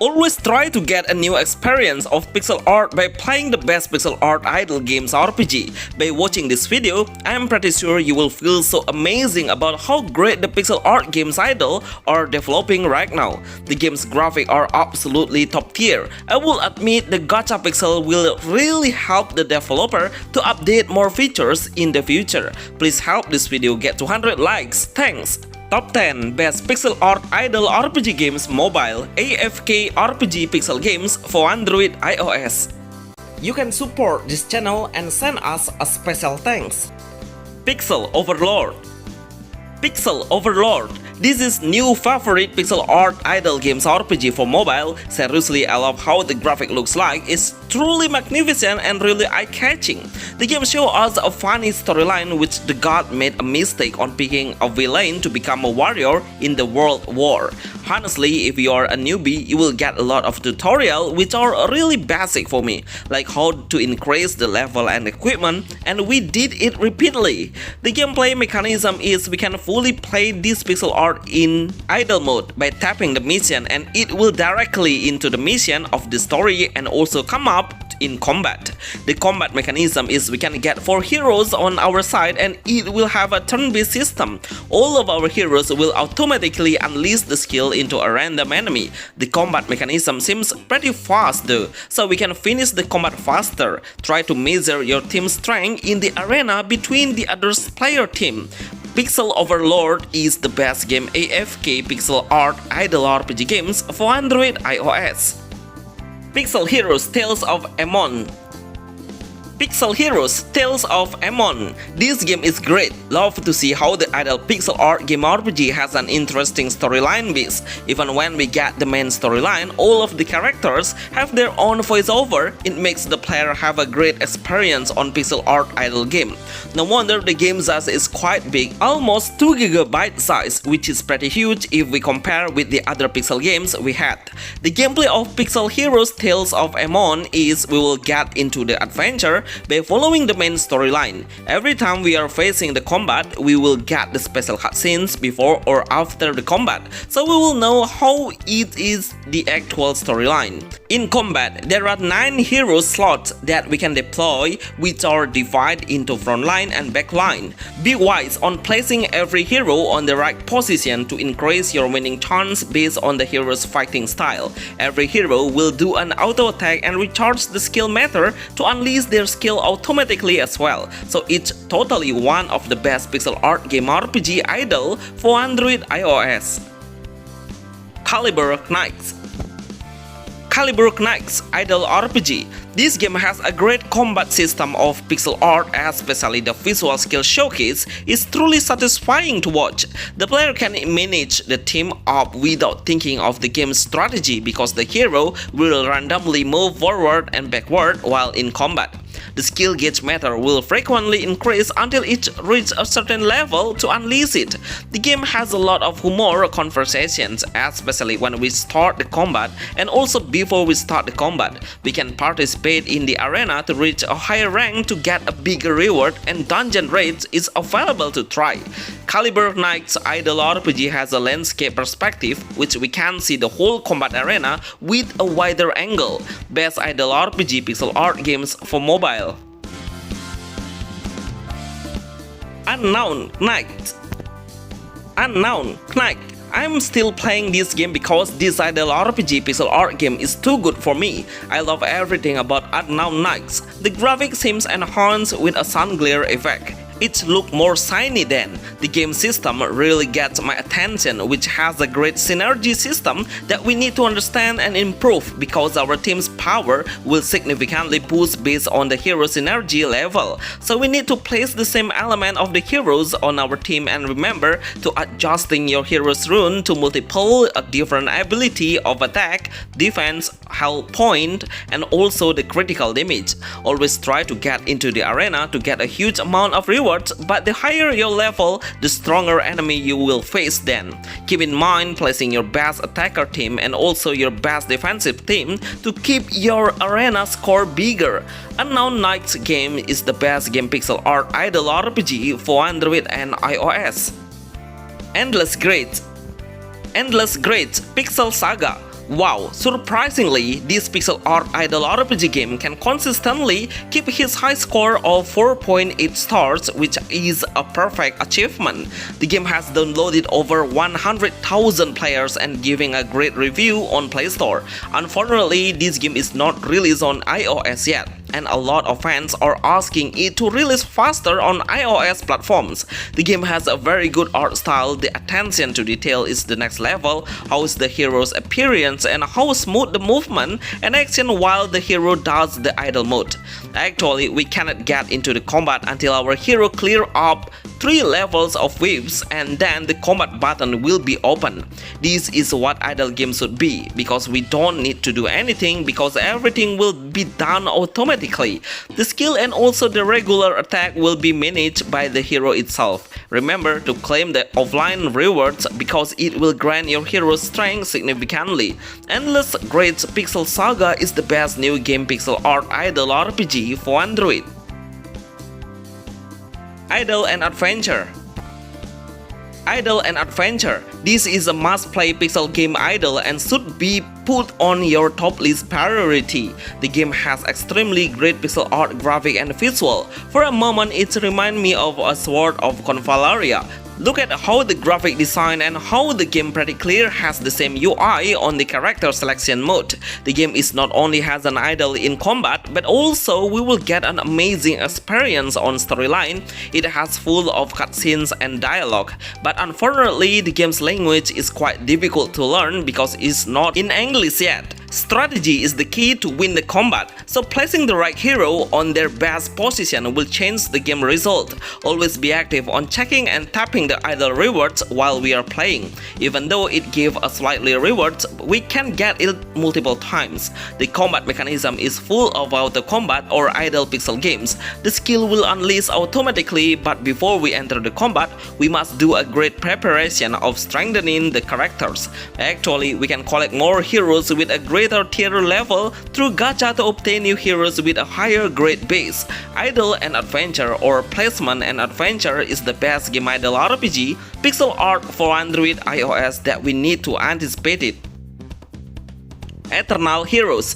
Always try to get a new experience of pixel art by playing the best pixel art idle games RPG. By watching this video, I am pretty sure you will feel so amazing about how great the pixel art games idle are developing right now. The game's graphics are absolutely top tier. I will admit the Gacha pixel will really help the developer to update more features in the future. Please help this video get 200 likes. Thanks! Top 10 Best Pixel Art Idle RPG Games Mobile AFK RPG Pixel Games for Android iOS. You can support this channel and send us a special thanks. Pixel Overlord. Pixel Overlord. This is new favorite pixel art idle games RPG for mobile. Seriously, I love how the graphic looks like. It's truly magnificent and really eye-catching. The game shows us a funny storyline which the god made a mistake on picking a villain to become a warrior in the World War. Honestly, if you are a newbie, you will get a lot of tutorials which are really basic for me, like how to increase the level and equipment, and we did it repeatedly. The gameplay mechanism is we can fully play this pixel art in idle mode by tapping the mission, and it will directly into the mission of the story and also come up in combat. The combat mechanism is we can get 4 heroes on our side and it will have a turn-based system. All of our heroes will automatically unleash the skill into a random enemy. The combat mechanism seems pretty fast though, so we can finish the combat faster. Try to measure your team's strength in the arena between the other player team. Pixel Overlord is the best game AFK pixel art idle RPG games for Android iOS. Pixel Heroes Tales of Ammon. Pixel Heroes Tales of Ammon. This game is great. Love to see how the idle pixel art game RPG has an interesting storyline base. Even when we get the main storyline, all of the characters have their own voiceover. It makes the player have a great experience on pixel art idle game. No wonder the game size is quite big, almost 2 GB size, which is pretty huge if we compare with the other pixel games we had. The gameplay of Pixel Heroes Tales of Ammon is we will get into the adventure by following the main storyline. Every time we are facing the combat, we will get the special cutscenes before or after the combat, so we will know how it is the actual storyline. In combat, there are 9 hero slots that we can deploy, which are divided into front line and back line. Be wise on placing every hero on the right position to increase your winning chance based on the hero's fighting style. Every hero will do an auto attack and recharge the skill meter to unleash their skill automatically as well, so it's totally one of the best pixel art game RPG idle for Android iOS. Caliber Knights. Caliber Knights Idle RPG. This game has a great combat system of pixel art, especially the visual skill showcase is truly satisfying to watch. The player can manage the team up without thinking of the game's strategy because the hero will randomly move forward and backward while in combat. The skill gauge meter will frequently increase until it reaches a certain level to unleash it. The game has a lot of humor conversations, especially when we start the combat and also before we start the combat. We can participate in the arena to reach a higher rank to get a bigger reward, and dungeon raids is available to try. Caliber Knights Idle RPG has a landscape perspective which we can see the whole combat arena with a wider angle. Best Idle RPG pixel art games for mobile. Unknown Knight. Unknown Knight. I'm still playing this game because this idle RPG pixel art game is too good for me. I love everything about Unknown Knights. The graphics seems enhanced with a sun glare effect. It looks more shiny than. The game system really gets my attention, which has a great synergy system that we need to understand and improve because our team's power will significantly boost based on the hero synergy level. So we need to place the same element of the heroes on our team and remember to adjusting your hero's rune to multiple different ability of attack, defense, health point, and also the critical damage. Always try to get into the arena to get a huge amount of reward, but the higher your level, the stronger enemy you will face then. Keep in mind placing your best attacker team and also your best defensive team to keep your arena score bigger. Unknown Knights game is the best game pixel art idle RPG for Android and iOS. Endless Great. Endless Great Pixel Saga. Wow, surprisingly, this pixel art idol RPG game can consistently keep his high score of 4.8 stars, which is a perfect achievement. The game has downloaded over 100,000 players and giving a great review on Play Store. Unfortunately, this game is not released on iOS yet, and a lot of fans are asking it to release faster on iOS platforms. The game has a very good art style, the attention to detail is the next level, how is the hero's appearance and how smooth the movement and action while the hero does the idle mode. Actually, we cannot get into the combat until our hero clear up 3 levels of waves and then the combat button will be open. This is what idle game should be, because we don't need to do anything because everything will be done automatically. The skill and also the regular attack will be managed by the hero itself. Remember to claim the offline rewards because it will grant your hero's strength significantly. Endless Great Pixel Saga is the best new game pixel art idle RPG for Android. Idle and Adventure. Idle and Adventure. This is a must-play pixel game idle and should be put on your top list priority. The game has extremely great pixel art, graphic and visual. For a moment it reminds me of a Sword of SAWERIA. Look at how the graphic design and how the game pretty clear has the same UI on the character selection mode. The game is not only has an idle in combat, but also we will get an amazing experience on storyline. It has full of cutscenes and dialogue, but unfortunately the game's language is quite difficult to learn because it's not in English yet. Strategy is the key to win the combat, so placing the right hero on their best position will change the game result. Always be active on checking and tapping the idle rewards while we are playing. Even though it gives us slightly rewards, we can get it multiple times. The combat mechanism is full of auto combat or idle pixel games. The skill will unleash automatically, but before we enter the combat, we must do a great preparation of strengthening the characters. Actually, we can collect more heroes with a greater tier level through Gacha to obtain new heroes with a higher grade base. Idle and Adventure or Placement and Adventure is the best game idle RPG pixel art for Android iOS that we need to anticipate it. Eternal Heroes.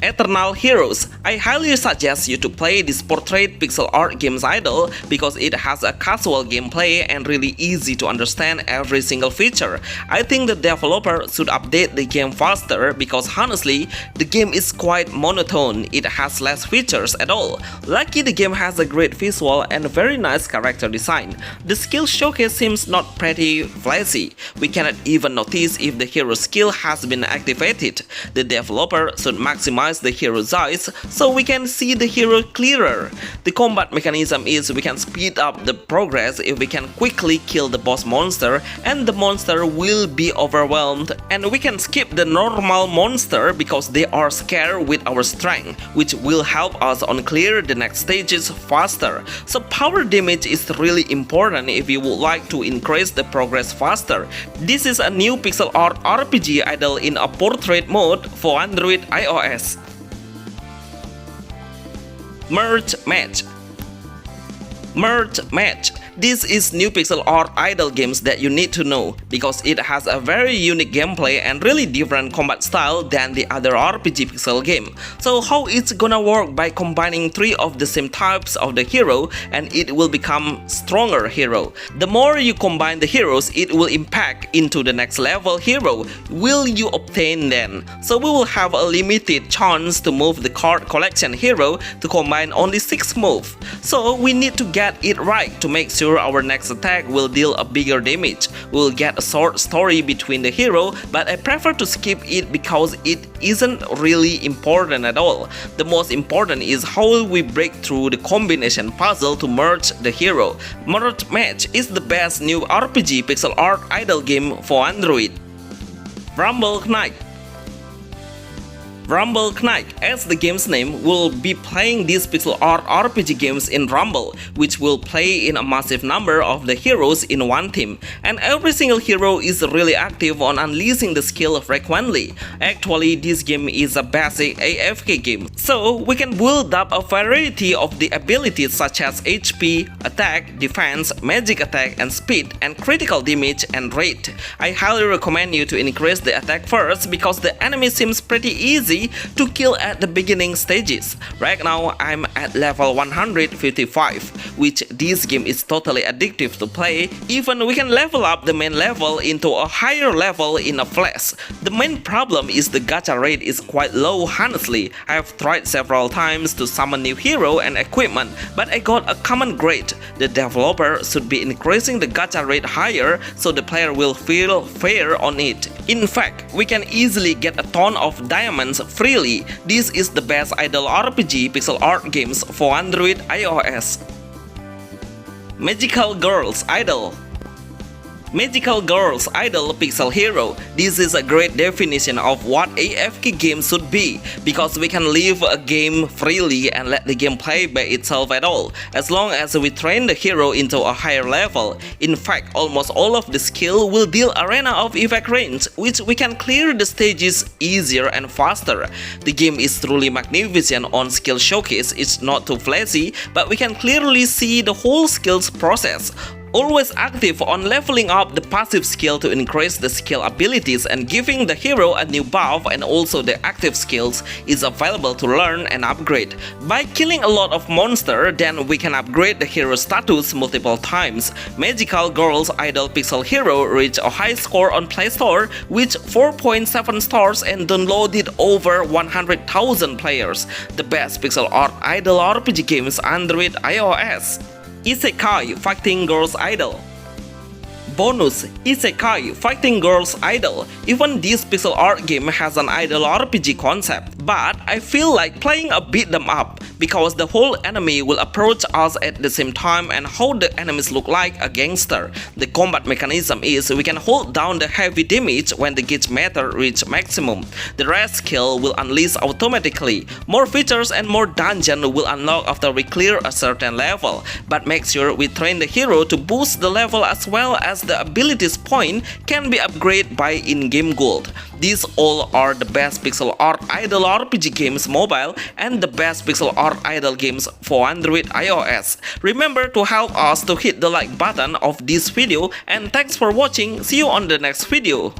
Eternal Heroes. I highly suggest you to play this portrait pixel art games idle because it has a casual gameplay and really easy to understand every single feature. I think the developer should update the game faster because honestly, the game is quite monotone. It has less features at all. Lucky the game has a great visual and very nice character design. The skill showcase seems not pretty flashy. We cannot even notice if the hero skill has been activated. The developer should maximize the hero's eyes so we can see the hero clearer. The combat mechanism is we can speed up the progress if we can quickly kill the boss monster and the monster will be overwhelmed, and we can skip the normal monster because they are scared with our strength, which will help us on clear the next stages faster. So power damage is really important if you would like to increase the progress faster. This is a new pixel art RPG idle in a portrait mode for Android iOS. Merge Match. Merge Match. This is new pixel art idle games that you need to know because it has a very unique gameplay and really different combat style than the other RPG pixel game. So how it's gonna work by combining 3 of the same types of the hero and it will become stronger hero. The more you combine the heroes, it will impact into the next level hero will you obtain then. So we will have a limited chance to move the card collection hero to combine only 6 moves. So we need to get it right to make sure our next attack will deal a bigger damage. We will get a short story between the hero, but I prefer to skip it because it isn't really important at all. The most important is how we break through the combination puzzle to merge the hero. Merge Match is the best new RPG pixel art idle game for Android. Rumble Knight. Rumble Knight, as the game's name, will be playing these pixel art RPG games in Rumble, which will play in a massive number of the heroes in one team, and every single hero is really active on unleashing the skill frequently. Actually, this game is a basic AFK game, so we can build up a variety of the abilities such as HP, attack, defense, magic attack and speed, and critical damage and rate. I highly recommend you to increase the attack first because the enemy seems pretty easy to kill at the beginning stages. Right now I'm at level 155, which this game is totally addictive to play. Even we can level up the main level into a higher level in a flash. The main problem is the gacha rate is quite low honestly. I have tried several times to summon new hero and equipment, but I got a common grade. The developer should be increasing the gacha rate higher so the player will feel fair on it. In fact, we can easily get a ton of diamonds freely. This is the best idle RPG pixel art games for Android iOS. Magical Girls Idol. Magical Girls Idol Pixel Hero. This is a great definition of what AFK games should be, because we can leave a game freely and let the game play by itself at all, as long as we train the hero into a higher level. In fact, almost all of the skill will deal arena of effect range, which we can clear the stages easier and faster. The game is truly magnificent on skill showcase. It's not too flashy, but we can clearly see the whole skills process. Always active on leveling up the passive skill to increase the skill abilities and giving the hero a new buff, and also the active skills is available to learn and upgrade. By killing a lot of monsters, then we can upgrade the hero status multiple times. Magical Girls Idol Pixel Hero reached a high score on Play Store with 4.7 stars and downloaded over 100,000 players. The best pixel art idol RPG games Android iOS. Isai Fighting Girls Idol. Bonus: Isai Fighting Girls Idol. Even this pixel art game has an idol RPG concept, but I feel like playing a beat them up because the whole enemy will approach us at the same time, and how the enemies look like a gangster. The combat mechanism is we can hold down the heavy damage when the gauge meter reach maximum. The rest skill will unleash automatically. More features and more dungeon will unlock after we clear a certain level, but make sure we train the hero to boost the level, as well as the abilities point can be upgraded by in-game gold. These all are the best pixel art idol RPG games mobile and the best pixel art idol games for Android iOS. Remember to help us to hit the like button of this video, and thanks for watching. See you on the next video.